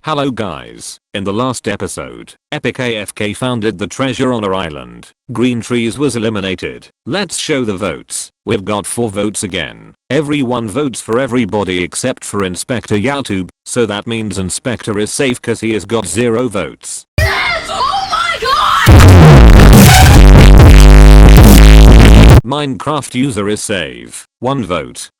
Hello guys, in the last episode, EpicAFK founded the treasure on our island. Green Trees was eliminated. Let's show the votes. We've got 4 votes again. Everyone votes for everybody except for Inspector YouTube, so that means Inspector is safe cause he has got 0 votes. Yes! Oh my god! Minecraft user is safe. 1 vote.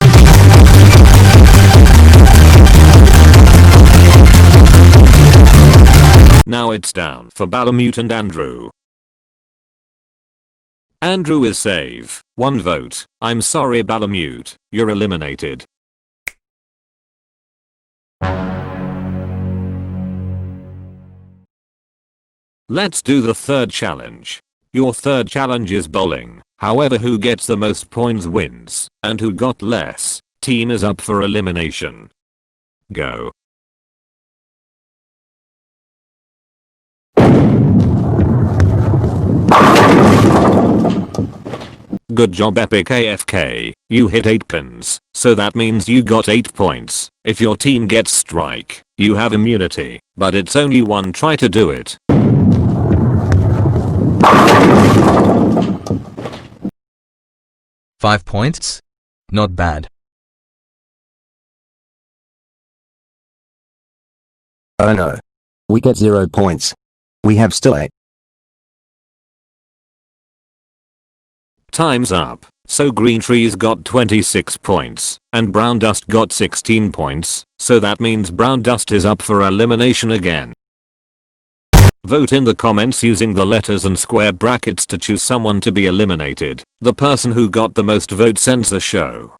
Now it's down for Balamute and Andrew. Andrew is safe. 1 vote. I'm sorry Balamute, you're eliminated. Let's do the third challenge. Your third challenge is bowling. However, who gets the most points wins, and who got less team is up for elimination. Go. Good job EpicAFK, you hit 8 pins, so that means you got 8 points. If your team gets strike, you have immunity, but it's only 1 try to do it. Five points? Not bad. Oh no. We get 0 points. We have still 8. Time's up. So Green Trees got 26 points, and Brown Dust got 16 points, so that means Brown Dust is up for elimination again. Vote in the comments using the letters and square brackets to choose someone to be eliminated. The person who got the most votes ends the show.